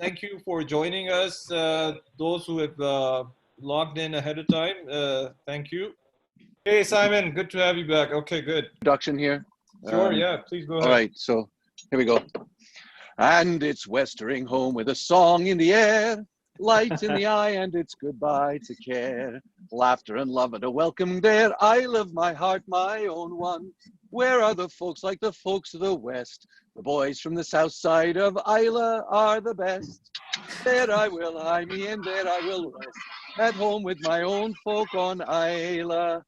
thank you for joining us. Those who have logged in ahead of time, thank you. Hey, Simon, good to have you back. Okay, good. Production here. Sure, yeah, please go ahead. All right, so here we go. And it's westering home with a song in the air, light in the eye, and it's goodbye to care. Laughter and love and a welcome there. I love my heart, my own one. Where are the folks like the folks of the West? The boys from the south side of Islay are the best. There I will hie me and there I will rest, at home with my own folk on Islay.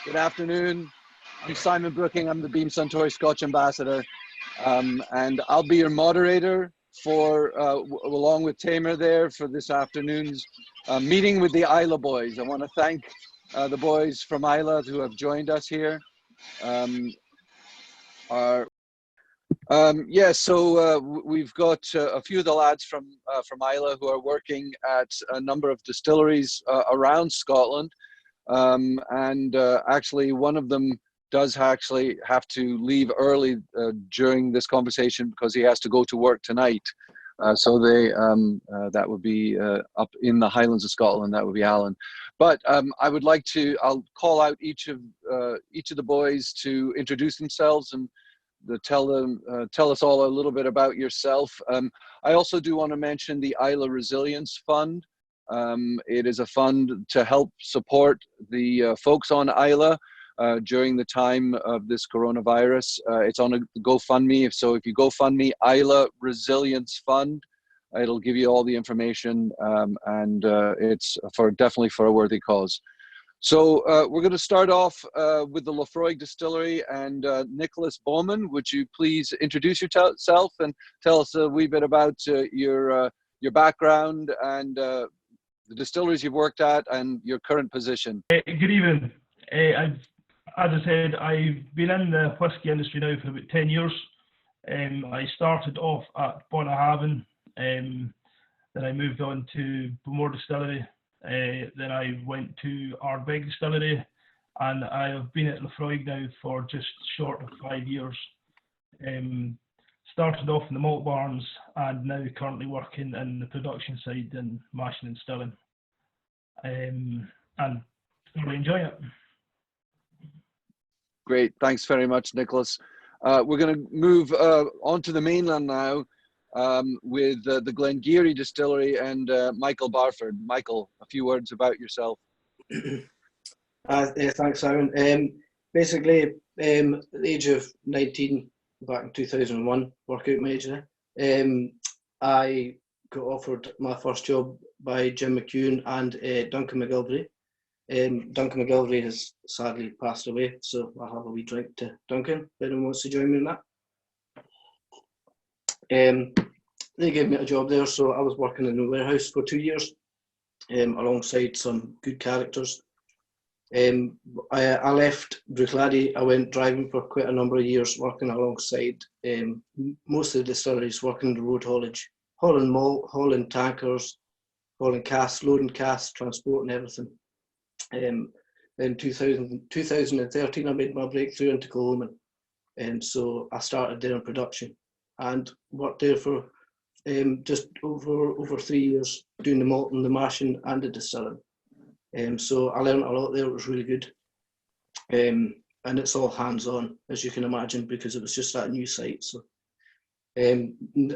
Good afternoon. I'm Simon Brooking. I'm the Beam Suntory Scotch Ambassador. And I'll be your moderator for, along with Tamer there, for this afternoon's meeting with the Islay boys. I want to thank the boys from Islay who have joined us here. We've got a few of the lads from Islay who are working at a number of distilleries around Scotland. Actually, one of them does actually have to leave early during this conversation because he has to go to work tonight. That would be up in the Highlands of Scotland. That would be Alan. But I would like to. I'll call out each of the boys to introduce themselves and tell us all a little bit about yourself. I also do want to mention the Islay Resilience Fund. It is a fund to help support the folks on Islay during the time of this coronavirus. It's on a GoFundMe. So if you GoFundMe Islay Resilience Fund, it'll give you all the information, and it's definitely for a worthy cause. So we're going to start off with the Laphroaig Distillery, and Nicholas Bowman, would you please introduce yourself and tell us a wee bit about your background and the distilleries you've worked at and your current position? Good evening. As I said, I've been in the whisky industry now for about 10 years. I started off at Bunnahabhain, then I moved on to Bowmore Distillery, then I went to Ardbeg Distillery, and I have been at Laphroaig now for just short of 5 years. Started off in the malt barns and now currently working in the production side in Mashman and Stillman, and really enjoying it. Great, thanks very much, Nicholas. We're going to move on to the mainland now with the Glen Garioch Distillery and Michael Barford. Michael, a few words about yourself. Thanks, Simon. Basically, at the age of 19, back in 2001, work out my age there, I got offered my first job by Jim McEwen and Duncan McGilvray. Duncan McGilvray has sadly passed away, so I'll have a wee drink to Duncan if anyone wants to join me in that. They gave me a job there, so I was working in the warehouse for 2 years, alongside some good characters. I left Bruichladdich. I went driving for quite a number of years, working alongside most of the distilleries, working the road haulage, hauling malt, hauling tankers, hauling casks, loading casks, transporting everything. In 2013, I made my breakthrough into Kilchoman, so I started there in production and worked there for just over 3 years, doing the malting, the mashing, and the distilling. So I learned a lot there. It was really good, and it's all hands-on, as you can imagine, because it was just that new site. So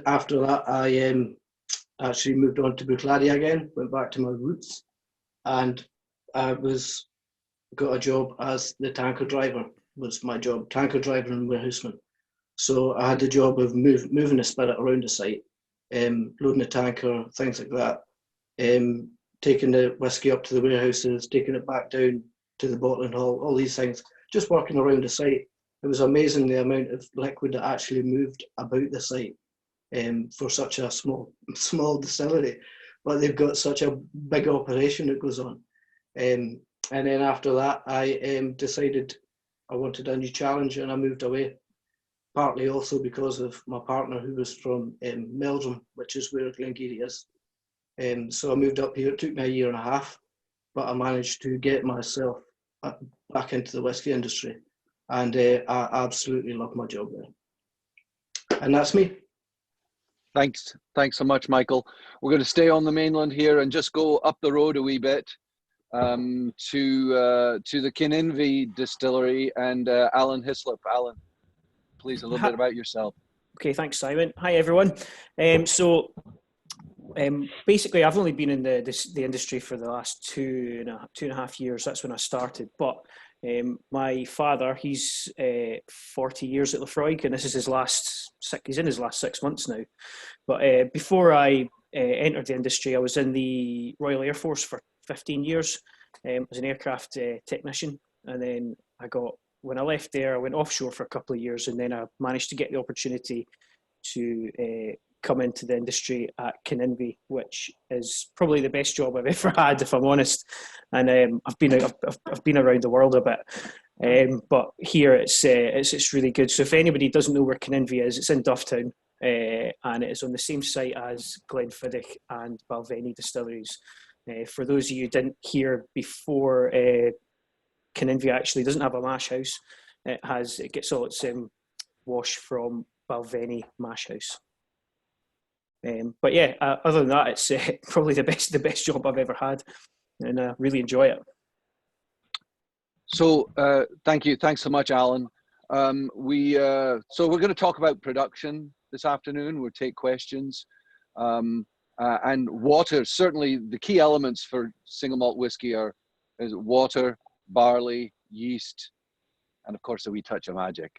after that, I actually moved on to Bruichladdich again, went back to my roots, and I got a job as the tanker driver. Was my job, tanker driver and warehouseman. So I had the job of moving the spirit around the site, loading the tanker, things like that, taking the whiskey up to the warehouses, taking it back down to the bottling hall, all these things, just working around the site. It was amazing the amount of liquid that actually moved about the site for such a small distillery, but they've got such a big operation that goes on. And then after that, I decided I wanted a new challenge, and I moved away, partly also because of my partner, who was from Meldrum, which is where Glen Garioch is. So I moved up here. It took me a year and a half, but I managed to get myself back into the whisky industry, and I absolutely love my job there. And that's me. Thanks so much, Michael. We're going to stay on the mainland here and just go up the road a wee bit to the Kininvie Distillery and Alan Hyslop. Alan, please, a little bit about yourself. Okay, thanks, Simon. Hi, everyone. Basically, I've only been in the industry for the last two and a half years. That's when I started. But my father, he's 40 years at Laphroaig, and this is he's in his last 6 months now. But before I entered the industry, I was in the Royal Air Force for 15 years as an aircraft technician. And then when I left there, I went offshore for a couple of years, and then I managed to get the opportunity to come into the industry at Kinninvie, which is probably the best job I've ever had, if I'm honest. And I've been around the world a bit, but here it's really good. So if anybody doesn't know where Kinninvie is, it's in Dufftown, and it is on the same site as Glenfiddich and Balvenie distilleries. For those of you who didn't hear before, Kininvie actually doesn't have a mash house. It gets all its wash from Balvenie mash house. But yeah, other than that, it's probably the best job I've ever had, and I really enjoy it. So thank you, thanks so much, Alan. So we're going to talk about production this afternoon. We'll take questions, and water. Certainly, the key elements for single malt whiskey is water, barley, yeast, and of course a wee touch of magic.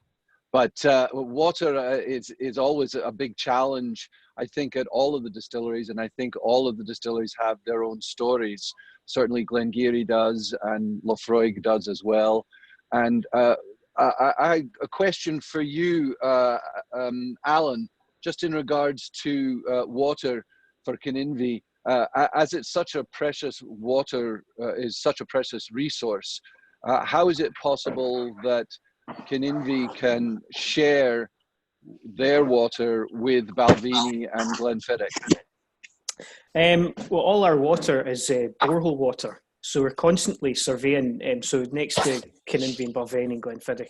But water is always a big challenge, I think, at all of the distilleries, and I think all of the distilleries have their own stories. Certainly Glen Garioch does, and Laphroaig does as well. And a question for you, Alan, just in regards to water for Kininvie, as it's such a precious is such a precious resource. How is it possible that Kininvie can share their water with Balvenie and Glenfiddich? Well, all our water is borehole water, so we're constantly surveying. So next to Kininvie and Balvenie and Glenfiddich,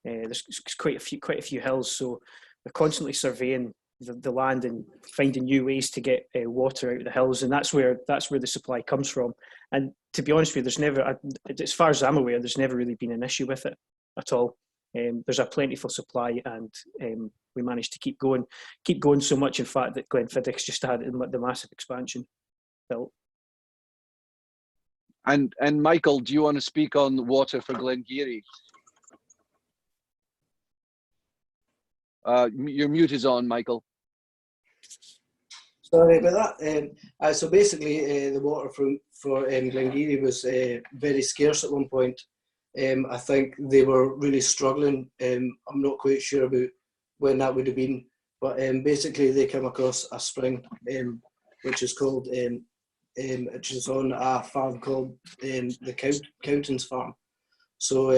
there's quite a few hills, so we're constantly surveying the land and finding new ways to get water out of the hills, and that's where the supply comes from. And to be honest with you, there's never, as far as I'm aware, there's never really been an issue with it at all. There's a plentiful supply, and we managed to keep going so much, in fact, that Glenfiddich's just had the massive expansion built. And Michael, do you want to speak on water for Glen Garioch? Your mute is on, Michael. Sorry about that. So basically, the water for Glen Garioch was very scarce at one point. I think they were really struggling. I'm not quite sure about when that would have been, but basically they came across a spring, which is called, which is on a farm called the Countins Farm. So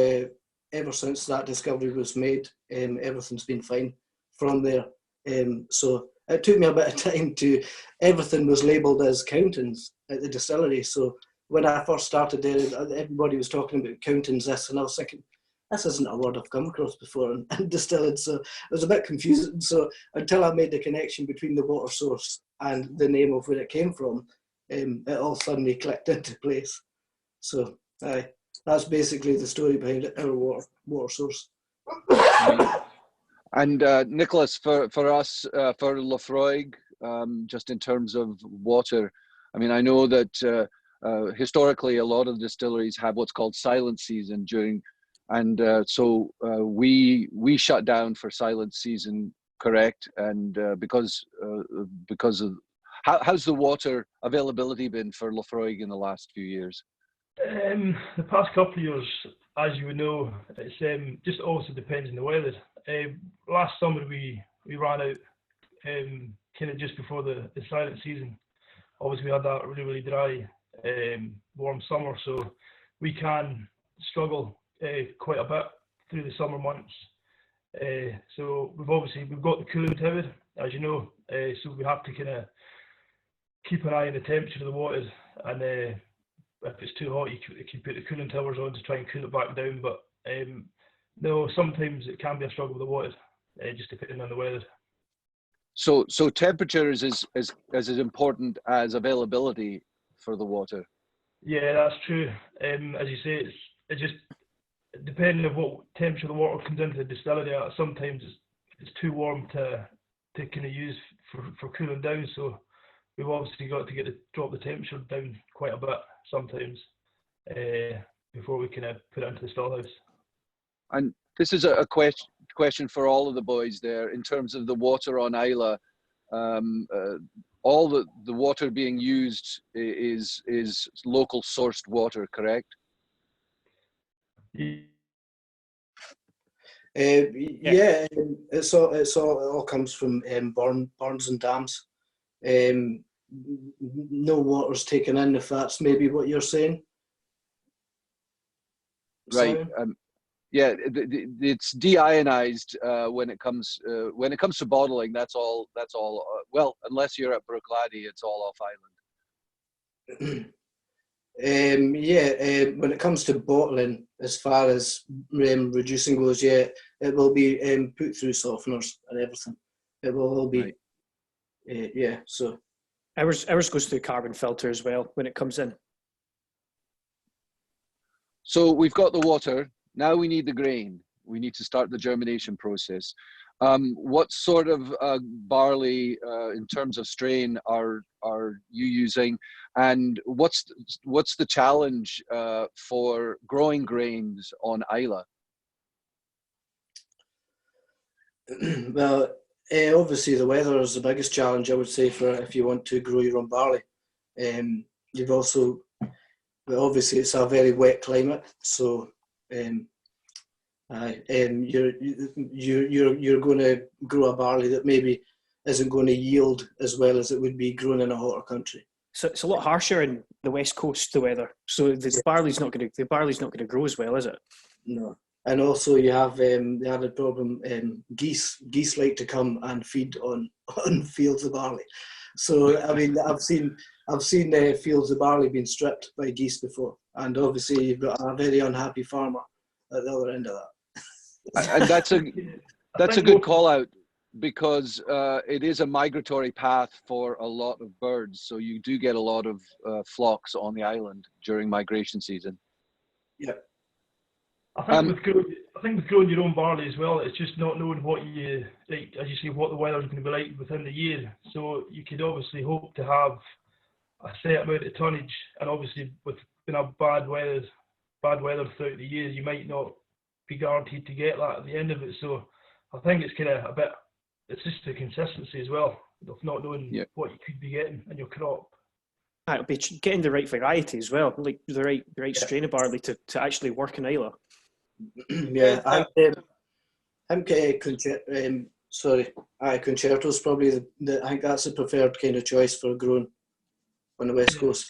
ever since that discovery was made, everything's been fine from there. So it took me a bit of time everything was labelled as Countins at the distillery. So when I first started there, everybody was talking about Countins this, and I was thinking, this isn't a word I've come across before in distilling. So it was a bit confusing. So until I made the connection between the water source and the name of where it came from, it all suddenly clicked into place. So that's basically the story behind our water source. And Nicholas, for us, for Laphroaig, just in terms of water, I mean, I know that historically a lot of distilleries have what's called silent season during, and so we shut down for silent season, correct? And because of how's the water availability been for Laphroaig in the last few years? The past couple of years, as you would know, it's just also depends on the weather. Last summer we ran out kind of just before the silent season. Obviously we had that really dry warm summer, so we can struggle quite a bit through the summer months. So we've got the cooling tower, as you know, so we have to kind of keep an eye on the temperature of the water, and if it's too hot, you can put the cooling towers on to try and cool it back down. But no, sometimes it can be a struggle with the water, just depending on the weather. So temperature is as important as availability for the water. Yeah, that's true. As you say, it's just depending on what temperature the water comes into the distillery at. Sometimes it's too warm to kind of use for cooling down. So we've obviously got to drop the temperature down quite a bit sometimes before we can put it into the still house. And this is a question for all of the boys there in terms of the water on Islay. All the water being used is local sourced water, correct? Yeah, it all comes from barns and dams. No water's taken in, if that's maybe what you're saying. Right. Yeah, it's deionized when it comes to bottling. That's all. Well, unless you're at Bruichladdich, it's all off island. When it comes to bottling, as far as reducing goes, it will be put through softeners and everything. It will all be, right. So ours goes through carbon filter as well when it comes in. So we've got the water. Now we need the grain. We need to start the germination process. What sort of barley, in terms of strain, are you using, and what's the challenge for growing grains on Islay? Well, obviously the weather is the biggest challenge, I would say, for if you want to grow your own barley. You've also, obviously, it's a very wet climate, so you're going to grow a barley that maybe isn't going to yield as well as it would be grown in a hotter country. So it's a lot harsher in the west coast, the weather. So the barley's not going to grow as well, is it? No, and also you have the added problem. Geese like to come and feed on fields of barley. So I mean, I've seen fields of barley being stripped by geese before, and obviously you've got a very unhappy farmer at the other end of that. And that's a good call out, because it is a migratory path for a lot of birds. So you do get a lot of flocks on the island during migration season. Yeah. I think with growing your own barley as well, it's just not knowing what you, like, as you say, what the weather's going to be like within the year. So you could obviously hope to have a set amount of tonnage, and obviously with bad weather throughout the year, you might not be guaranteed to get that at the end of it. So I think it's kind of it's just the consistency as well of not knowing what you could be getting in your crop. It'll be getting the right variety as well, like the right strain of barley to actually work in Islay. Yeah, Concerto's probably I think that's the preferred kind of choice for growing on the west coast.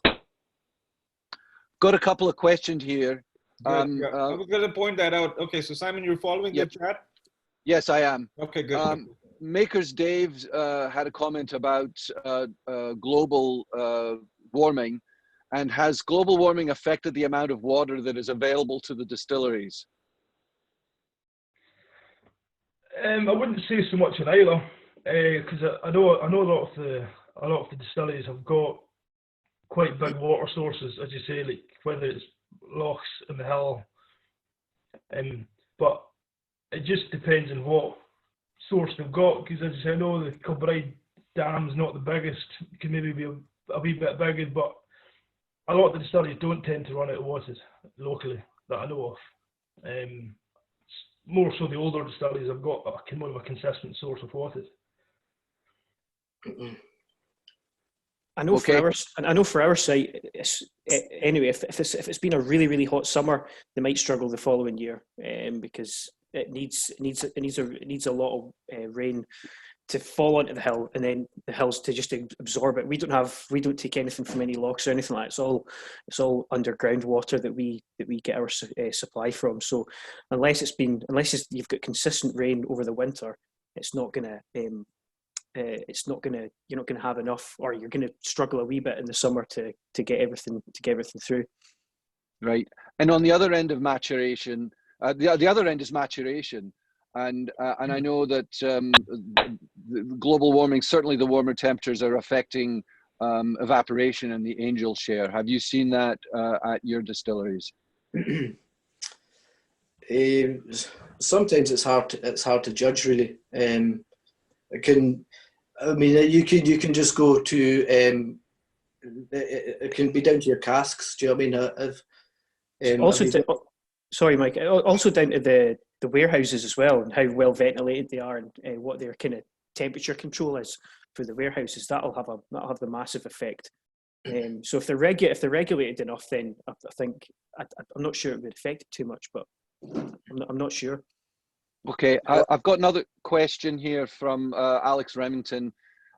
Got a couple of questions here. I was going to point that out. Okay, so Simon, you're following the chat? Yes, I am. Okay, good. Makers Dave had a comment about global warming, and has global warming affected the amount of water that is available to the distilleries? I wouldn't say so much in Islay, because I know a lot of the distilleries have got quite big water sources, as you say, like whether it's lochs in the hill, but it just depends on what source they've got. Because as you say, I know the Kilbride Dam's not the biggest; it can maybe be a wee bit bigger, but a lot of the distilleries don't tend to run out of water locally that I know of. More so the older distilleries have got more of a consistent source of water. I know for our site, anyway, if it's been a really hot summer, they might struggle the following year, because it needs a lot of rain to fall onto the hill, and then the hills to just absorb it. We don't take anything from any lochs or anything like that. It's all underground water that we get our supply from. So unless you've got consistent rain over the winter, you're not gonna have enough, or you're gonna struggle a wee bit in the summer to get everything through. Right. And on the other end of maturation, the other end is maturation. And I know that global warming, certainly the warmer temperatures are affecting evaporation and the angel share. Have you seen that at your distilleries? Sometimes it's hard to judge, really. You can just go to it can be down to your casks. Do you know what I mean? Sorry, Mike. Also down to the warehouses as well, and how well ventilated they are, and what their kind of temperature control is for the warehouses. That'll have the massive effect. So if they're regulated enough, then I think I'm not sure it would affect it too much, but I'm not sure. Okay, I've got another question here from Alex Remington.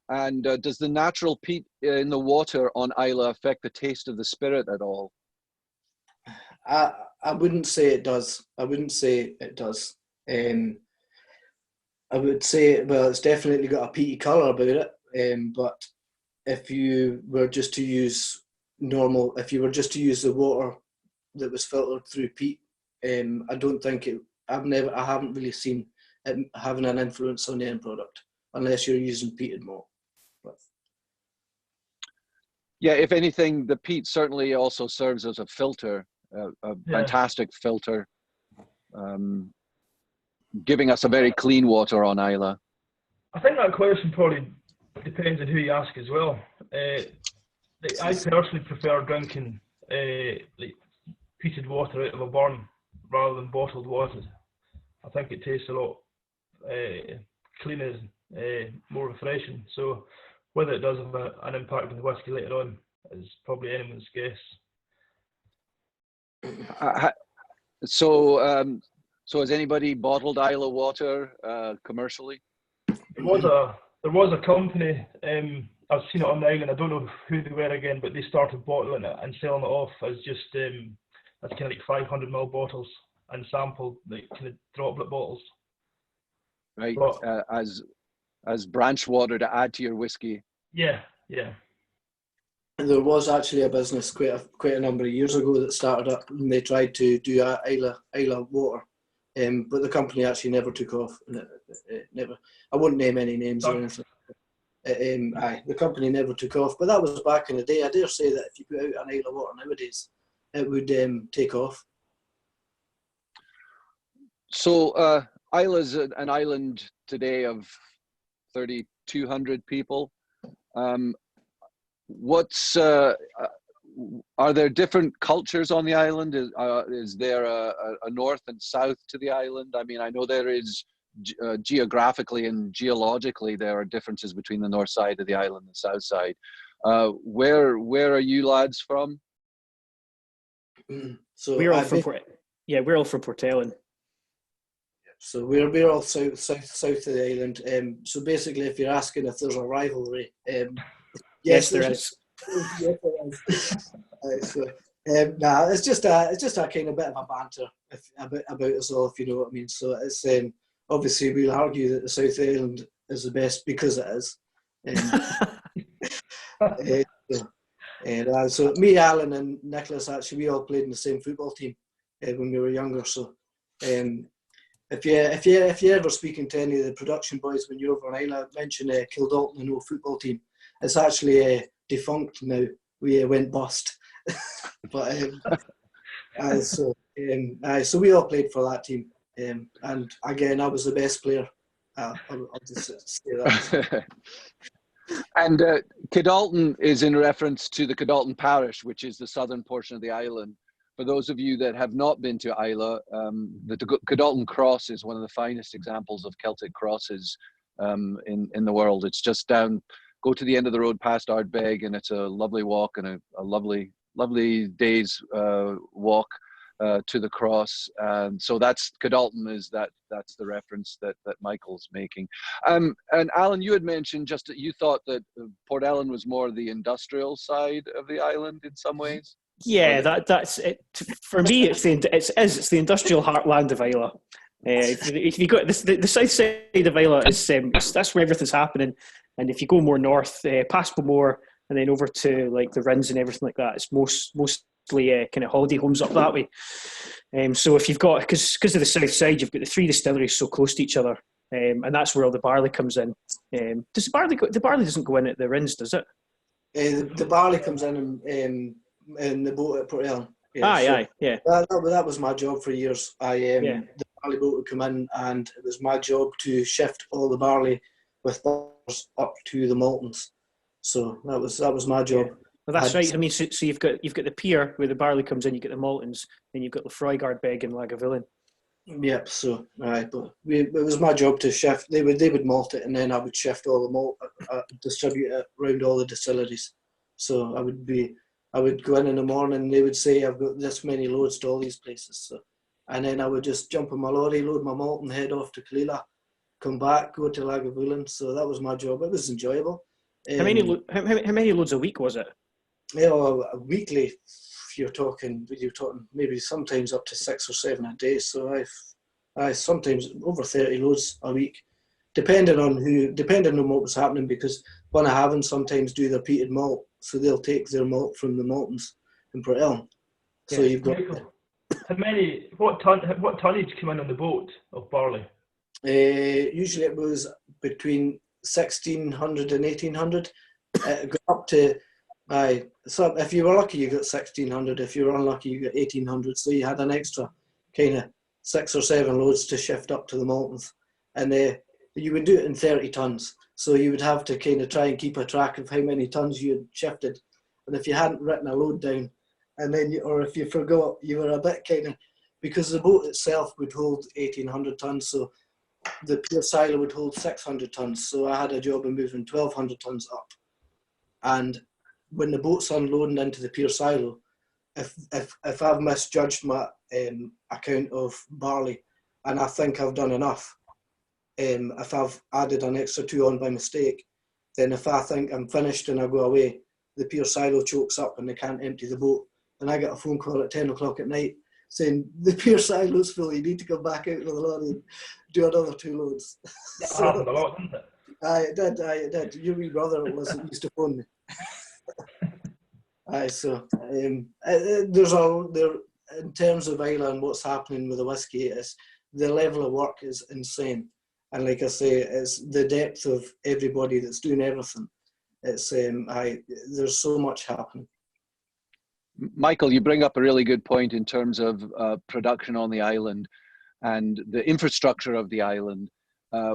And does the natural peat in the water on Islay affect the taste of the spirit at all? I wouldn't say it does. I would say, well, it's definitely got a peaty colour about it. But if you were just to use the water that was filtered through peat, I don't think I haven't really seen it having an influence on the end product, unless you're using peated malt. Yeah, if anything, the peat certainly also serves as a filter, a fantastic filter, giving us a very clean water on Islay. I think that question probably depends on who you ask as well. I personally prefer drinking peated water out of a barn rather than bottled water. I think it tastes a lot cleaner, more refreshing. So whether it does have an impact on the whisky later on is probably anyone's guess. So has anybody bottled Islay water commercially? There was a company. I've seen it on the island. I don't know who they were again, but they started bottling it and selling it off as just as kind of like 500 ml bottles and sampled like kind of droplet bottles. Right, but, as branch water to add to your whiskey. Yeah. There was actually a business quite a number of years ago that started up, and they tried to do Islay water, but the company actually never took off. It never. I wouldn't name any names or anything. The company never took off, but that was back in the day. I dare say that if you put out an Islay water nowadays, it would take off. So Islay's an island today of 3,200 people. Are there different cultures on the island? Is there a north and south to the island? I mean, I know there is geographically and geologically there are differences between the north side of the island and the south side. Where are you lads from? So we're all from Port Ellen. So we're all south of the island. So basically, if you're asking if there's a rivalry, yes, there is. Yes, there is. It's just a kind of bit of a banter about us all, if you know what I mean. So it's obviously we'll argue that the South of the Island is the best because it is. So me, Alan, and Nicholas, actually, we all played in the same football team when we were younger. So if you're ever speaking to any of the production boys when you're over on Islay, mention Kildalton and old football team. It's actually defunct now. We went bust. But so we all played for that team. And again, I was the best player. I'll just say that. And Kildalton is in reference to the Kildalton parish, which is the southern portion of the island. For those of you that have not been to Islay, the Kildalton cross is one of the finest examples of Celtic crosses in the world. It's just down, go to the end of the road past Ardbeg, and it's a lovely walk and a lovely day's walk to the cross. And so that's Kildalton, that's the reference that Michael's making. And Alan, you had mentioned just that you thought that Port Ellen was more the industrial side of the island in some ways. Yeah, that's it. For me, it's the industrial heartland of Islay. If you go the south side of Islay, that's where everything's happening. And if you go more north, past Bowmore, and then over to like the Rins and everything like that, it's mostly kind of holiday homes up that way. So if you've got, because of the south side, you've got the three distilleries so close to each other. and that's where all the barley comes in. Does the barley doesn't go in at the rins, does it? The barley comes in the boat at Port Ellen. Yeah, Aye, yeah. That was my job for years. Yeah. The barley boat would come in, and it was my job to shift all the barley with bars up to the maltings. So that was my job. Yeah. Well, that's right. I mean, so you've got the pier where the barley comes in. You get the maltings, then you've got Laphroaig, Ardbeg, and Lagavulin. Yep. So but it was my job to shift. They would malt it, and then I would shift all the malt, distribute it around all the distilleries. So I would go in the morning, and they would say, I've got this many loads to all these places. So, and then I would just jump in my lorry, load my malt, and head off to Cleela, come back, go to Lagavulin. So that was my job. It was enjoyable. How many loads a week was it? Weekly, you're talking maybe sometimes up to 6 or 7 a day. So I sometimes over 30 loads a week, depending on what was happening, because Bunnahabhain sometimes do their peated malt, so they'll take their malt from the maltings in Port Ellen. So you've got what tonnage came in on the boat of barley? Usually it was between 1,600 and 1,800. It got up to so if you were lucky, you got 1,600. If you were unlucky, you got 1,800. So you had an extra kind of 6 or 7 loads to shift up to the maltings, and you would do it in 30 tons. So you would have to kind of try and keep a track of how many tons you had shifted. And if you hadn't written a load down, and then or if you forgot, you were a bit kind of, because the boat itself would hold 1,800 tons. So the pure silo would hold 600 tons. So I had a job of moving 1,200 tons up. And when the boat's unloading into the pure silo, if I've misjudged my account of barley, and I think I've done enough, if I've added an extra 2 on by mistake, then if I think I'm finished and I go away, the pure silo chokes up and they can't empty the boat. And I get a phone call at 10 o'clock at night saying, the pure silo's full, you need to come back out of the lorry and do another 2 loads. That happened a lot, didn't it? It did. Your wee brother used to phone me. In terms of Islay and what's happening with the whiskey, the level of work is insane, and like I say, it's the depth of everybody that's doing everything. It's there's so much happening. Michael, you bring up a really good point in terms of production on the island and the infrastructure of the island.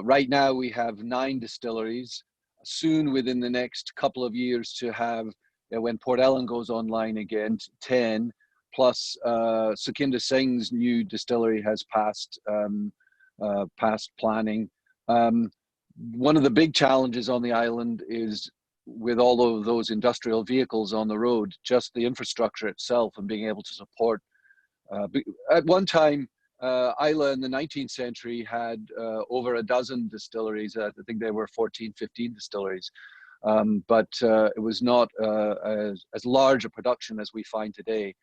Right now we have 9 distilleries. Soon, within the next couple of years, to have, when Port Ellen goes online again, 10, plus Sukhinder Singh's new distillery has passed planning. One of the big challenges on the island is, with all of those industrial vehicles on the road, just the infrastructure itself and being able to support. At one time, Islay in the 19th century had over a dozen distilleries. I think there were 14, 15 distilleries, but it was not as large a production as we find today.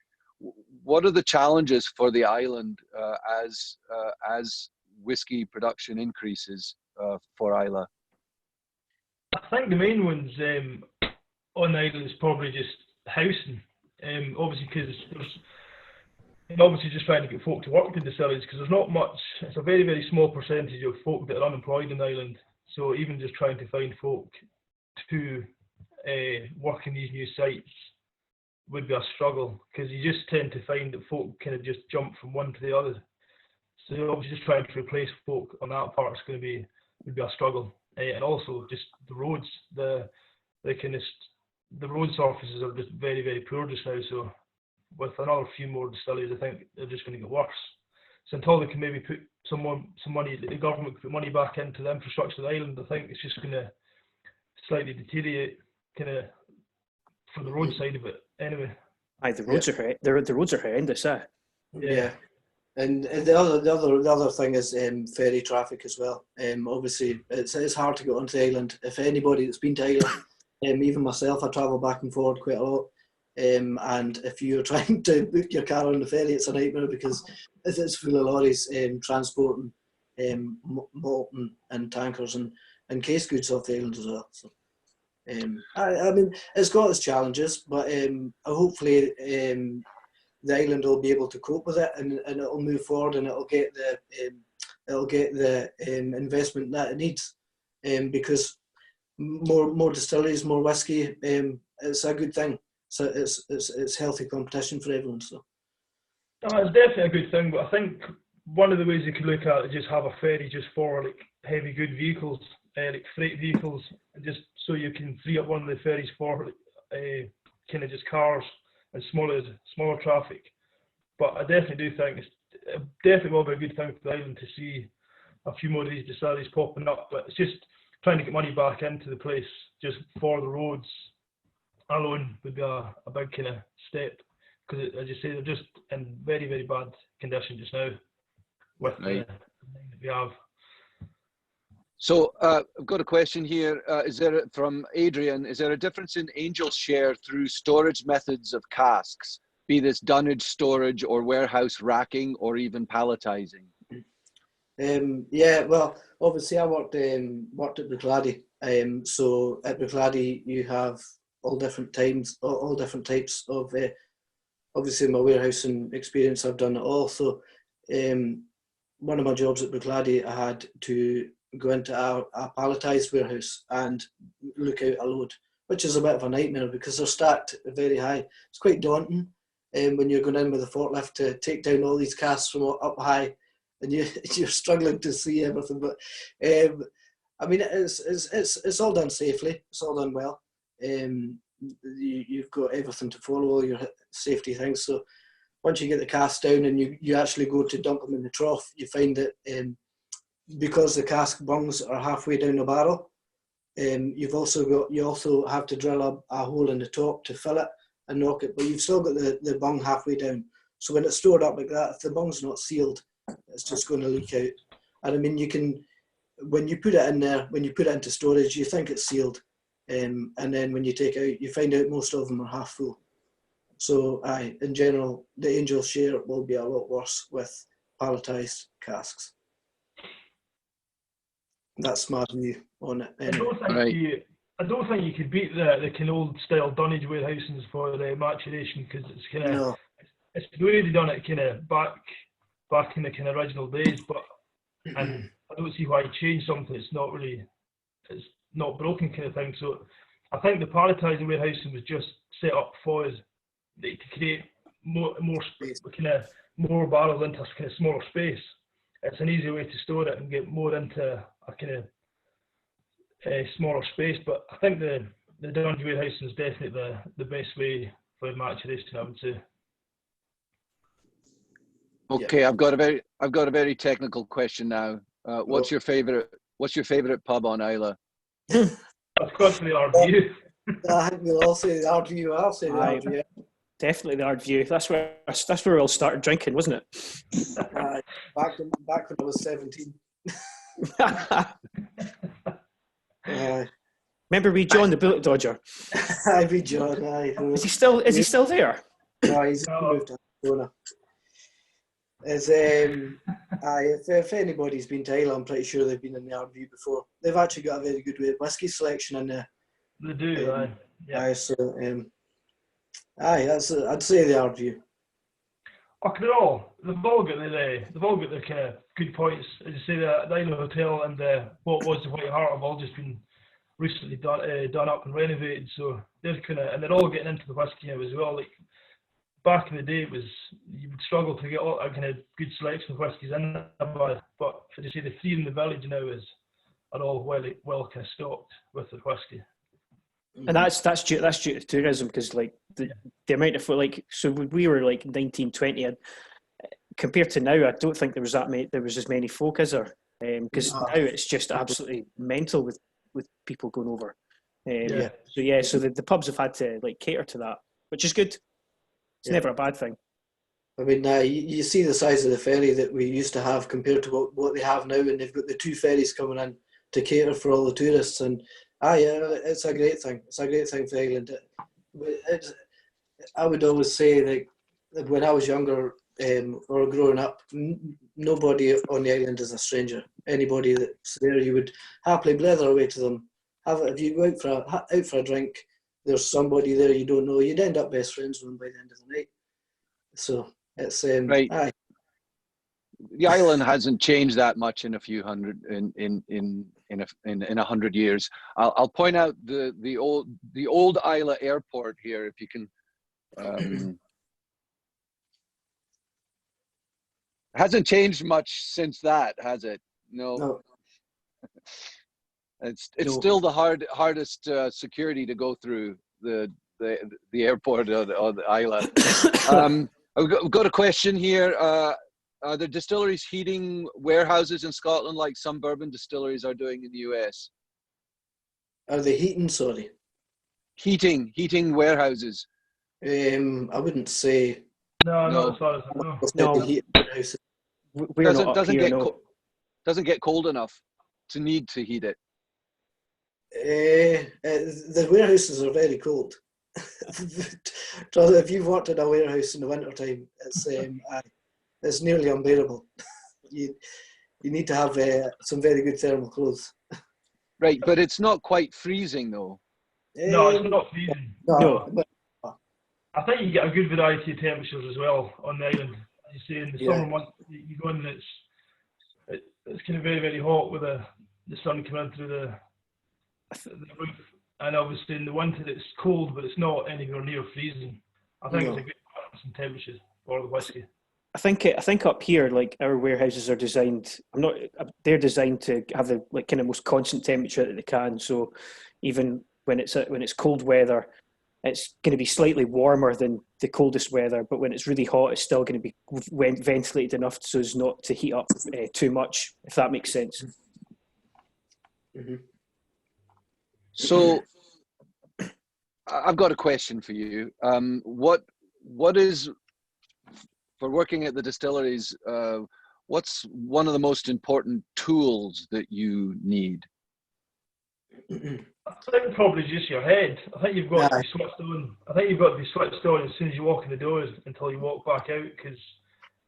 What are the challenges for the island as whiskey production increases for Islay? I think the main ones on the island is probably just housing. Obviously, because just trying to get folk to work in distilleries, because there's not much. It's a very, very small percentage of folk that are unemployed on the island. So even just trying to find folk to work in these new sites would be a struggle, because you just tend to find that folk kind of just jump from one to the other. So obviously just trying to replace folk on that part would be a struggle. And also just the roads, the road surfaces are just very, very poor just now. So with another few more distilleries, I think they're just going to get worse. So until they can maybe put some money, the government can put money back into the infrastructure of the island, I think it's just going to slightly deteriorate, kind of, for the road side of it. Anyway. Aye, the roads are horrendous, eh? Yeah. And the other thing is ferry traffic as well. Obviously, it's hard to get onto the island. If anybody that's been to Ireland, even myself, I travel back and forward quite a lot. And if you're trying to book your car on the ferry, it's a nightmare, because it's full of lorries transporting malt and tankers and case goods off the island as well. So, I mean, it's got its challenges, but hopefully the island will be able to cope with it, and it'll move forward, and it'll get it'll get the investment that it needs, because more distilleries, more whiskey, it's a good thing. So it's healthy competition for everyone. So it's definitely a good thing, but I think one of the ways you could look at it is just have a ferry just for like heavy good vehicles, like freight vehicles, and just so you can free up one of the ferries for kind of just cars and smaller traffic. But I definitely do think it definitely will be a good thing for the island to see a few more of these distilleries popping up. But it's just trying to get money back into the place just for the roads alone would be a big kind of step, because as you say, they're just in very, very bad condition just now with the thing that we have. So I've got a question here. From Adrian? Is there a difference in angel share through storage methods of casks, be this dunnage storage or warehouse racking or even palletizing? Yeah, well, obviously I worked at Bruichladdich. So at Bruichladdich you have all different types of. Obviously, in my warehousing experience, I've done it all. So, one of my jobs at Bruichladdich, I had to go into a palletized warehouse and look out a load, which is a bit of a nightmare because they're stacked very high. It's quite daunting when you're going in with a forklift to take down all these casks from up high, and you're struggling to see everything. But I mean, it's all done safely. It's all done well. You've got everything to follow, all your safety things. So once you get the cask down and you actually go to dump them in the trough, you find that because the cask bungs are halfway down the barrel, you also have to drill a hole in the top to fill it and knock it, but you've still got the bung halfway down. So when it's stored up like that, if the bung's not sealed, it's just going to leak out. And I mean, when you put it in there, when you put it into storage, you think it's sealed. And then when you take it out, you find out most of them are half full. So in general, the angel share will be a lot worse with palletized casks. That's my view on it. Anyway. I don't think you could beat the kind of old style dunnage warehouses for the maturation, because it's kind of it's the way they done it kind of back in the kind of original days. But and I don't see why you change something that's it's not broken kind of thing. So I think the palletizing warehousing was just set up for us to create more kind of more barrels into a kind of smaller space. It's an easy way to store it and get more into a kind of smaller space. But I think the dunnage warehousing is definitely the best way for maturation, I would say. Okay, I've got a very technical question now. What's your favorite pub on Islay? Of course, the Ardbeg. I think we'll all say the Ardbeg. I'll say the Ardbeg. Definitely the Ardbeg. That's where we all started drinking, wasn't it? Back when I was 17. Remember we John the Bullet Dodger? I be John. Is he still there? No, he's moved to Arizona. If anybody's been to Islay, I'm pretty sure they've been in the Ardbeg before. They've actually got a very good whiskey selection in there. They do, yeah. So, I'd say the Ardbeg. They've all got their kind of good points. As you say, the Islay Hotel and what was the White Hart have all just been recently done up and renovated. So they're they're all getting into the whiskey now as well. Like back in the day, you would struggle to get a kind of good selection of whiskies in there. But as you say, the three in the village now are all well kind of stocked with the whiskey. And that's due to tourism, because like the amount of so we were like 1920, and compared to now, I don't think there was as many folk as there, because now it's just absolutely mental with people going over. So the pubs have had to like cater to that, which is good. It's never a bad thing. I mean, you see the size of the ferry that we used to have compared to what they have now, and they've got the two ferries coming in to cater for all the tourists. And it's a great thing. It's a great thing for Ireland. I would always say that when I was younger or growing up, nobody on the island is a stranger. Anybody that's there, you would happily blether away to them. If you go out for a drink, there's somebody there you don't know, you'd end up best friends with them by the end of the night. So it's right. the island hasn't changed that much in a few hundred in 100 years. I'll point out the old Islay airport here, if you can. Hasn't changed much since that, has it? No. It's No. still the hardest security to go through the airport of the Islay. I've got a question here. Are the distilleries heating warehouses in Scotland like some bourbon distilleries are doing in the US? Are they heating? Sorry. Heating warehouses. I wouldn't say. No, No. not as far as I know. No. Heating warehouses. We're not up here, no. Doesn't get cold enough to need to heat it. The warehouses are very cold. If you've worked in a warehouse in the wintertime, it's nearly unbearable. You need to have some very good thermal clothes. Right, but it's not quite freezing though. No, it's not freezing. No. I think you get a good variety of temperatures as well on the island. As you say, in the summer months, you go in and it's kind of very, very hot with the sun coming in through the roof. And obviously in the winter it's cold, but it's not anywhere near freezing. I think it's a good balance in temperatures for the whisky. I think up here, like our warehouses are designed. They're designed to have the kind of most constant temperature that they can. So even when it's cold weather, it's going to be slightly warmer than the coldest weather. But when it's really hot, it's still going to be ventilated enough so as not to heat up too much. If that makes sense. Mm-hmm. So I've got a question for you. What is, for working at the distilleries, what's one of the most important tools that you need? I think probably just your head. I think you've got to be switched on. I think you've got to be switched on as soon as you walk in the doors until you walk back out, because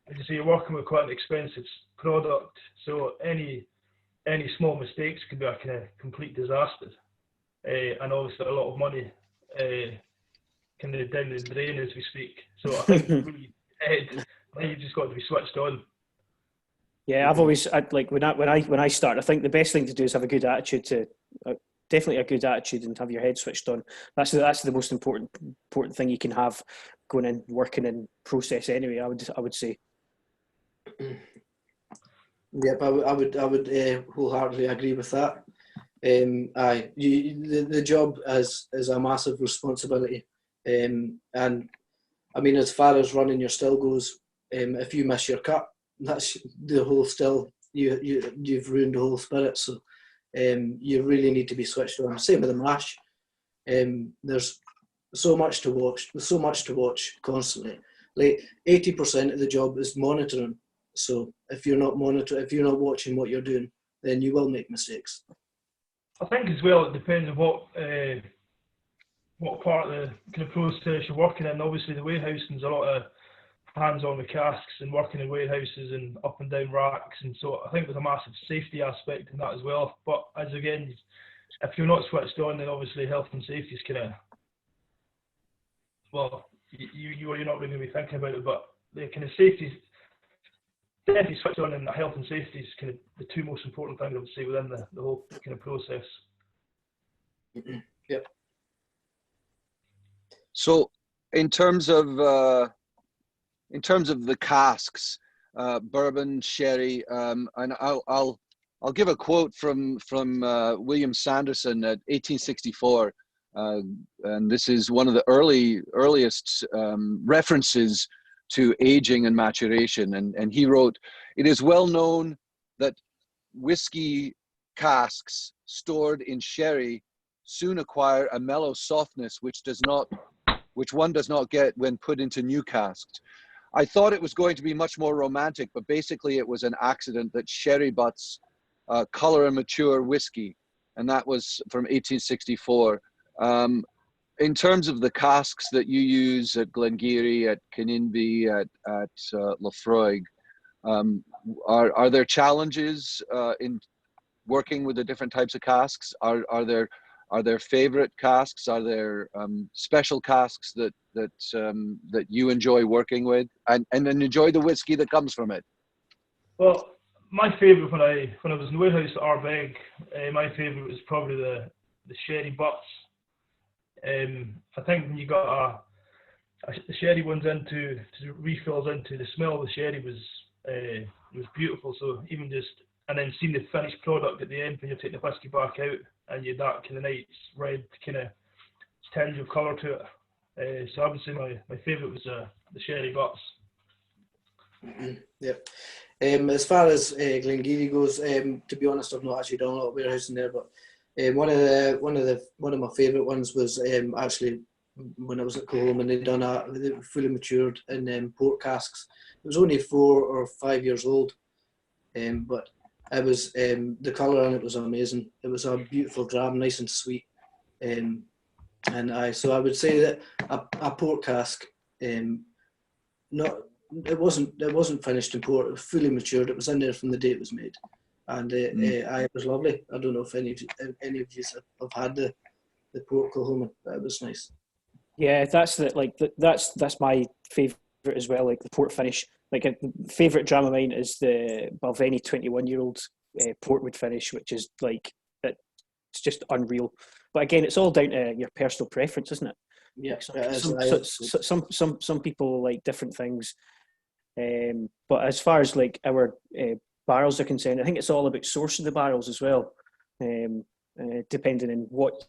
as you say, you're working with quite an expensive product. So any small mistakes could be a kind of complete disaster. And obviously a lot of money kind of down the drain as we speak. So I think really, I think you've just got to be switched on. Yeah, when I start, I think the best thing to do is have a good attitude. Definitely a good attitude and have your head switched on. That's the most important thing you can have going in working in process anyway. I would say. Yep, I would wholeheartedly agree with that. The job is a massive responsibility, and I mean, as far as running your still goes, if you miss your cut, that's the whole still. You've ruined the whole spirit. So you really need to be switched on. Same with the mash. There's so much to watch. There's so much to watch constantly. Like 80% of the job is monitoring. So if you're not watching what you're doing, then you will make mistakes. I think as well it depends on what part of the kind of process you're working in. Obviously the warehousing is a lot of hands-on with casks and working in warehouses and up and down racks, and so I think there's a massive safety aspect in that as well. But as again, if you're not switched on, then obviously health and safety is kind of, well, you're not really going to be thinking about it, but the kind of safety, definitely switched on, and health and safety is kind of the two most important things I would say within the whole kind of process. Yep. So in terms of the casks, bourbon, sherry, and I'll give a quote from William Sanderson at 1864, and this is one of the earliest references to aging and maturation, and he wrote, "It is well known that whiskey casks stored in sherry soon acquire a mellow softness which one does not get when put into new casks. I thought it was going to be much more romantic, but basically it was an accident that sherry butts color and mature whiskey," and that was from 1864. In terms of the casks that you use at Glen Garioch, at Kininvie, at Laphroaig, are there challenges in working with the different types of casks? Are there favorite casks? Are there special casks that you enjoy working with and enjoy the whiskey that comes from it? Well, my favourite when I was in the warehouse at Ardbeg, my favourite was probably the sherry butts. I think when you got the sherry ones into refills into, the smell of the sherry was beautiful. So even just, and then seeing the finished product at the end when you take the whiskey back out and you had that kind of nice red kind of tinge of colour to it. So I would say my favourite was the sherry butts. Yep. As far as Glen Garioch goes, to be honest, I've not actually done a lot of warehousing there, but one of my favourite ones was actually when I was at Kilchoman, they'd done they were fully matured in port casks. It was only 4 or 5 years old, but it was the colour on it was amazing. It was a beautiful dram, nice and sweet, so I would say that a port cask, not. It wasn't finished in port. It was fully matured. It was in there from the day it was made, and it was lovely. I don't know if any of you have had the port Kilchoman, but it was nice. Yeah, that's that's my favourite as well. Like the port finish. Like a favourite dram of mine is the Balvenie 21-year-old portwood finish, which is like it's just unreal. But again, it's all down to your personal preference, isn't it? Yeah, some people like different things. But as far as like our barrels are concerned, I think it's all about sourcing the barrels as well, depending on what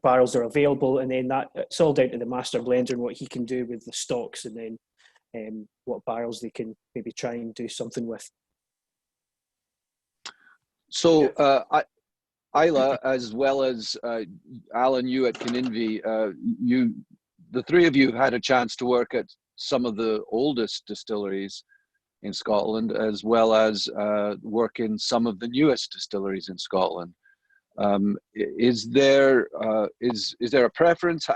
barrels are available, and then that it's all down to the master blender and what he can do with the stocks, and then what barrels they can maybe try and do something with. So, Islay, as well as Alan, you at Kininvie, the three of you have had a chance to work at some of the oldest distilleries in Scotland, as well as work in some of the newest distilleries in Scotland. Is there a preference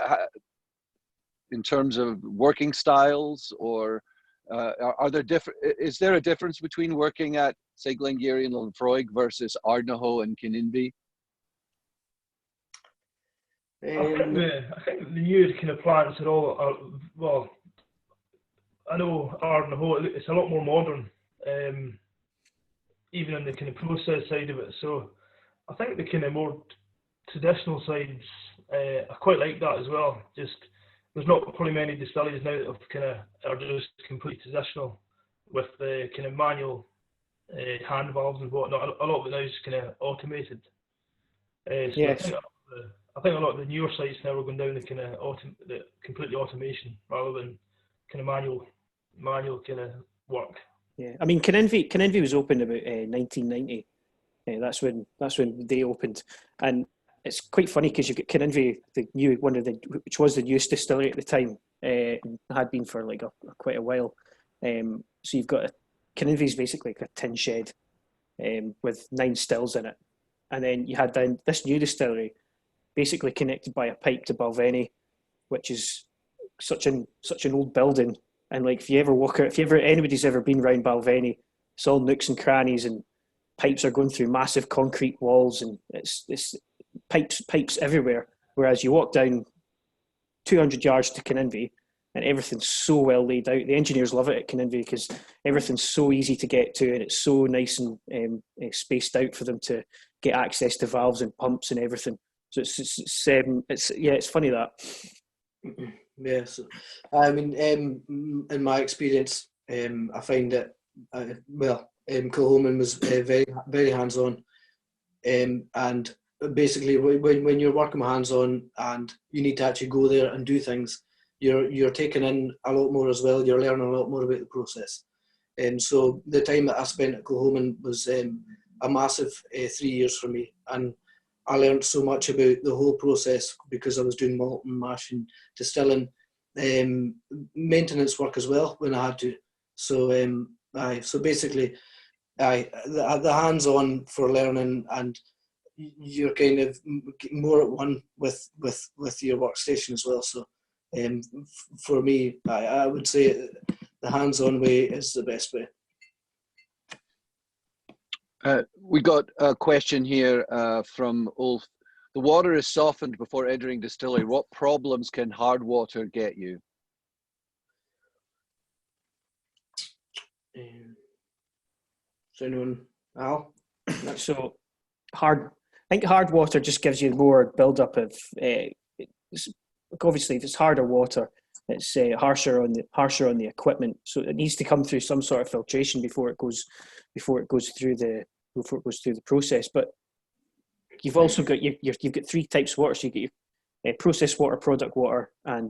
in terms of working styles, or are there is there a difference between working at, say, Glen Garioch and Laphroaig versus Ardbeg and Kinninvie? I think the new kind of plants are all well. I know Ardbeg, it's a lot more modern, even in the kind of process side of it. So I think the kind of more traditional sides, I quite like that as well. Just there's not probably many distilleries now that are just completely traditional with the kind of manual hand valves and whatnot. A lot of it now is kind of automated. Yes. I think a lot of the newer sites now are going down the kind of the completely automation rather than kind of manual kind of work. Yeah, I mean, Kininvie was opened about 1990. That's when they opened, and it's quite funny because you've got Kininvie, which was the newest distillery at the time, had been for like quite a while. So you've got Kininvie's basically like a tin shed with 9 stills in it, and then you had this new distillery, basically connected by a pipe to Balvenie, which is such an old building. And like if anybody's ever been around Balvenie, it's all nooks and crannies, and pipes are going through massive concrete walls, and it's pipes everywhere. Whereas you walk down 200 yards to Kininvie, and everything's so well laid out. The engineers love it at Kininvie because everything's so easy to get to, and it's so nice and spaced out for them to get access to valves and pumps and everything. So it's funny that. Yes, I mean, in my experience, I find that Kilchoman was very very hands-on, and basically when you're working hands-on and you need to actually go there and do things, you're taking in a lot more as well. You're learning a lot more about the process, and so the time that I spent at Kilchoman was a massive 3 years for me, and I learned so much about the whole process because I was doing malting, mashing, distilling, maintenance work as well when I had to. So basically, the hands-on for learning, and you're kind of more at one with your workstation as well. So for me, I would say the hands-on way is the best way. We got a question here from Ulf. The water is softened before entering distillery. What problems can hard water get you? So anyone, Al? So I think hard water just gives you more build-up of. Obviously, if it's harder water, it's harsher on the equipment. So it needs to come through some sort of filtration before it goes through the process. But you've also got you've got three types of water. So you get your processed water, product water, and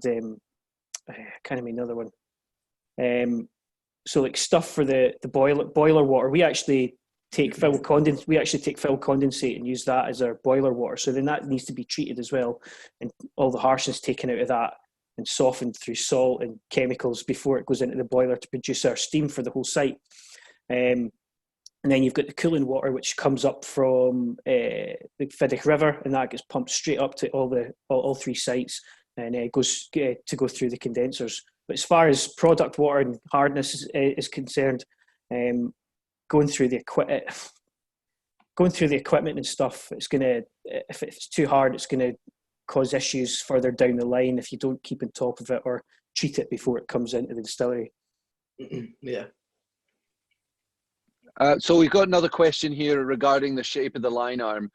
I can't remember another one. So like stuff for the boiler water, we actually take fill condensate and use that as our boiler water. So then that needs to be treated as well, and all the harshness taken out of that and softened through salt and chemicals before it goes into the boiler to produce our steam for the whole site. And then you've got the cooling water, which comes up from the Fiddich River, and that gets pumped straight up to all three sites, and goes to go through the condensers. But as far as product water and hardness is concerned, going through the equipment and stuff, it's gonna, if it's too hard, it's gonna cause issues further down the line if you don't keep on top of it or treat it before it comes into the distillery. Yeah. So we've got another question here regarding the shape of the line arm.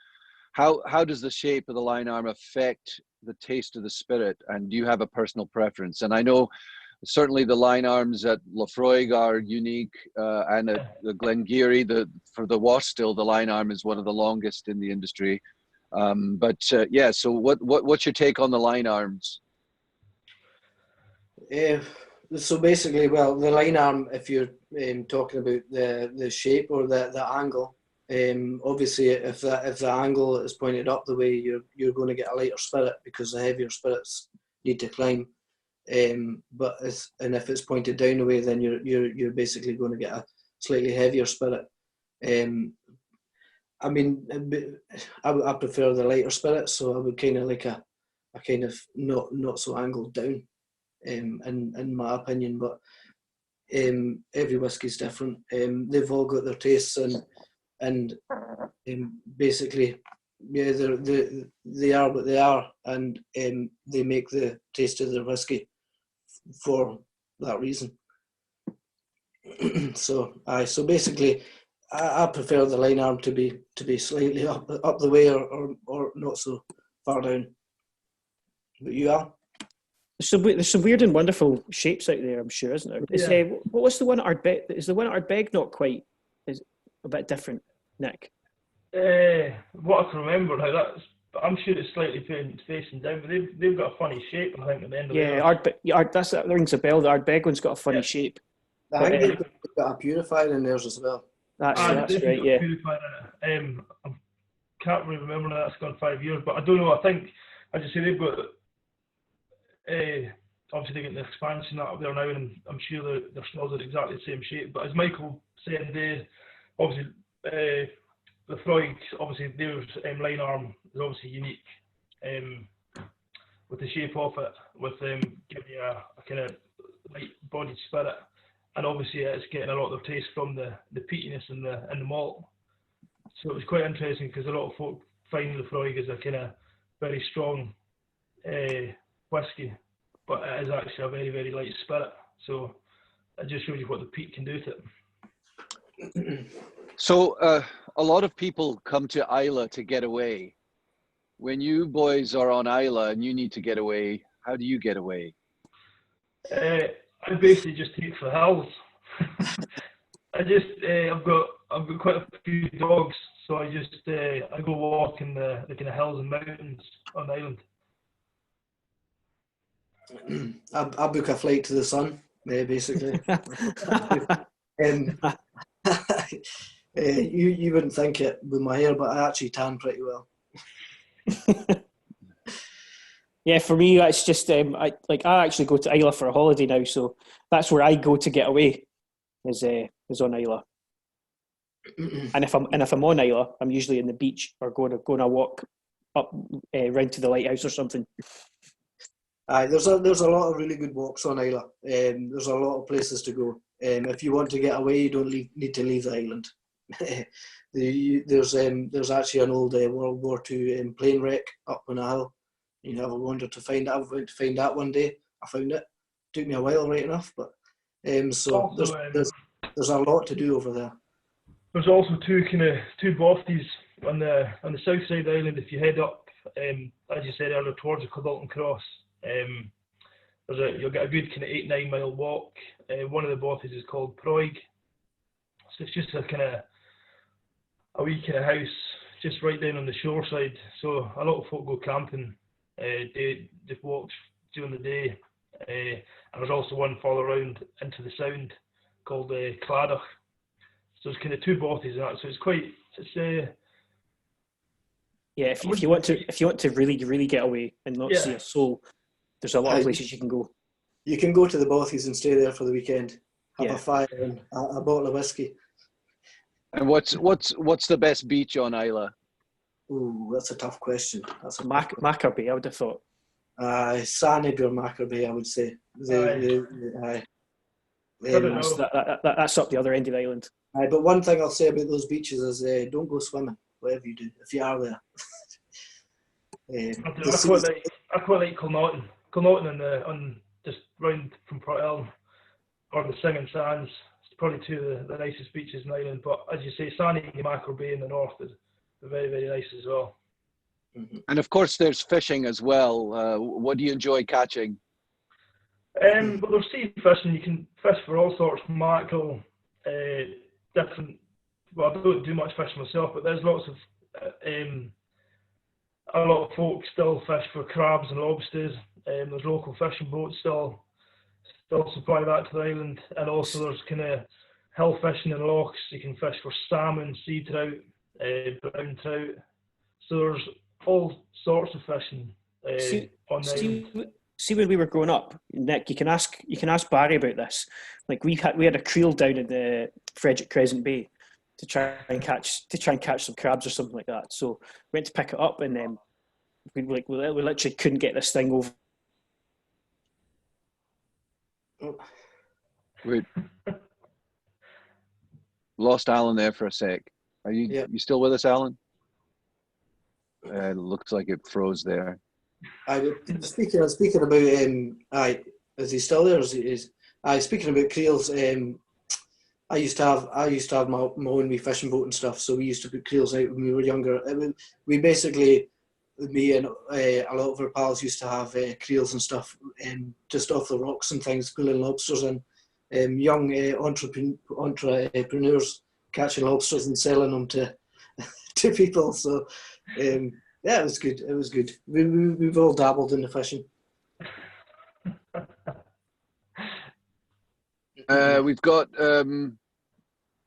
How does the shape of the line arm affect the taste of the spirit? And do you have a personal preference? And I know certainly the line arms at Laphroaig are unique, and at the Glen Garioch, for the wash still, the line arm is one of the longest in the industry. Yeah, so what's your take on the line arms? So basically, well, the line arm, if you're talking about the shape or the angle, obviously if the angle is pointed up the way, you're going to get a lighter spirit because the heavier spirits need to climb. But if it's pointed down the way, then you're basically going to get a slightly heavier spirit. I mean, I prefer the lighter spirit, so I would kind of like a kind of not so angled down, in my opinion. But every whiskey's different. They've all got their tastes, and basically, yeah, they are what they are, and they make the taste of their whiskey for that reason. So basically, I prefer the line arm to be slightly up the way or not so far down. But you are? There's some weird and wonderful shapes out there, I'm sure, isn't there? Yeah. What's the one at Ardbeg? Is the one at Ardbeg not quite? Is a bit different, Nick? What I can remember now, I'm sure it's slightly facing down, but they've got a funny shape, I think, at the end of it. Yeah, that rings a bell. The Ardbeg one's got a funny shape. I think they've got a purifier in theirs as well. That's right, yeah. I can't really remember now, that's gone 5 years, but I don't know, I think, as you say, they've got, obviously they're getting the expansion up there now, and I'm sure their stills are exactly the same shape, but as Michael said, obviously, Laphroaig, obviously their line arm is obviously unique, with the shape of it, with giving you a kind of light-bodied spirit, and obviously it's getting a lot of their taste from the peatiness and the malt. So it was quite interesting because a lot of folk find Laphroaig as a kind of very strong whiskey, but it is actually a very, very light spirit. So it just shows you what the peat can do to it. So a lot of people come to Islay to get away. When you boys are on Islay and you need to get away, how do you get away? I basically just take for the hills. I've got quite a few dogs, so I go walk in the kind of hills and mountains on the island. I book a flight to the sun, basically. You wouldn't think it with my hair, but I actually tan pretty well. Yeah, for me, it's just I actually go to Islay for a holiday now, so that's where I go to get away. Is on Islay. And if I'm on Islay, I'm usually in the beach or going a walk up round to the lighthouse or something. There's a lot of really good walks on Islay. There's a lot of places to go. If you want to get away, you don't need to leave the island. There's actually an old World War II plane wreck up on a hill. You know, I wanted to find it. I went to find that one day. I found it. Took me a while, right enough, but so there's a lot to do over there. There's also two bothies on the south side of the island. If you head up, as you said earlier, towards the Clodalton Cross, you'll get a good kind of 8-9 mile walk. One of the bothies is called Laphroaig, so it's just a wee kind of house just right down on the shore side. So a lot of folk go camping. They walk during the day, and there's also one further around into the sound called Claddach. So there's kind of two bothies and that. So yeah. If you want to really get away and not see a soul, there's a lot of places you can go. You can go to the bothies and stay there for the weekend, have a fire and a bottle of whiskey. And what's the best beach on Islay? Ooh, that's a tough question. That's a Macker Bay, I would have thought. Sanib or Macker Bay, I would say. That's up the other end of the island. But one thing I'll say about those beaches is don't go swimming, whatever you do, if you are there. I quite like Kilchoman. Kilchoman on just round from Portel or the Singing Sands. It's probably two of the nicest beaches in Ireland. But as you say, Sanib and Macker Bay in the north is very, very nice as well. Mm-hmm. And of course, there's fishing as well. What do you enjoy catching? But there's sea fishing. You can fish for all sorts, mackerel, different. Well, I don't do much fishing myself, but there's lots of a lot of folk still fish for crabs and lobsters. There's local fishing boats still supply that to the island, and also there's kind of hill fishing in lochs. You can fish for salmon, sea trout, brown trout. So there's all sorts of fishing on the island. See, when we were growing up, Nick, you can ask Barry about this. Like we had a creel down in the Frederick Crescent Bay to try and catch some crabs or something like that. So went to pick it up, and then we literally couldn't get this thing over. Wait, lost Alan there for a sec. Are you still with us, Alan? It looks like it froze there. Speaking about is he still there? Speaking about creels, I used to have my own wee fishing boat and stuff, so we used to put creels out when we were younger. We basically, me and a lot of our pals used to have creels and stuff just off the rocks and things, pulling lobsters and young entrepreneurs catching lobsters and selling them to people. So yeah, it was good. It was good. We've all dabbled in the fishing. We've got,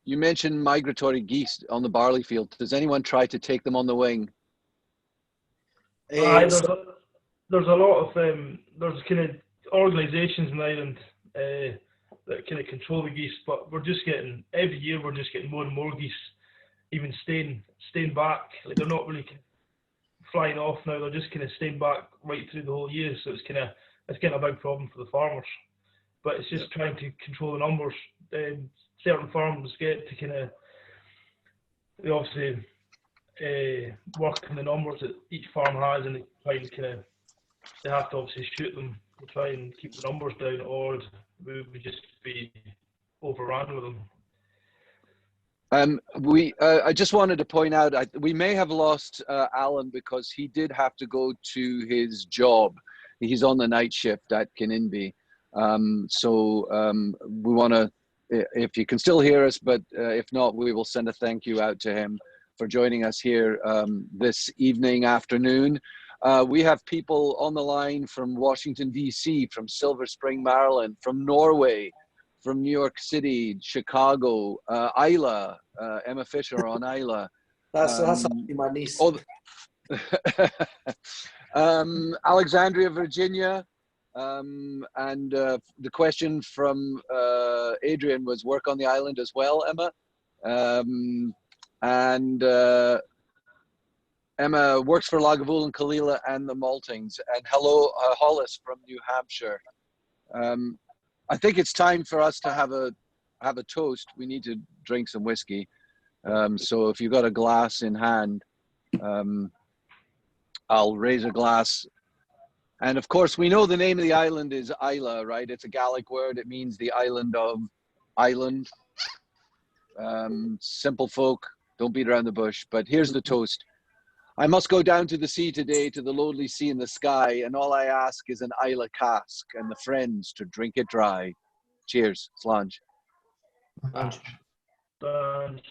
you mentioned migratory geese on the barley field. Does anyone try to take them on the wing? There's a lot of, there's kind of organisations in Ireland that kind of control the geese, but every year we're just getting more and more geese, even staying back. Like, they're not really flying off now, they're just kind of staying back right through the whole year, so it's getting a big problem for the farmers. But it's just trying to control the numbers. Certain farms get to kind of, they obviously work on the numbers that each farm has, and they have to obviously shoot them to try and keep the numbers down, or we would just be overrun with them. I just wanted to point out, we may have lost Alan because he did have to go to his job. He's on the night shift at Kininvie. We want to, if you can still hear us, but if not, we will send a thank you out to him for joining us here this afternoon. We have people on the line from Washington, D.C., from Silver Spring, Maryland, from Norway, from New York City, Chicago, Islay, Emma Fisher on Islay. That's actually my niece. Alexandria, Virginia. And the question from Adrian was work on the island as well, Emma. Emma works for Lagavulin, Kalila and the Maltings. And hello, Hollis from New Hampshire. I think it's time for us to have a toast. We need to drink some whiskey. So if you've got a glass in hand, I'll raise a glass. And of course, we know the name of the island is Islay, right? It's a Gaelic word. It means the island of Ireland. Simple folk, don't beat around the bush. But here's the toast. I must go down to the sea today, to the lonely sea in the sky, and all I ask is an Islay cask and the friends to drink it dry. Cheers, Slange. Ange. Done.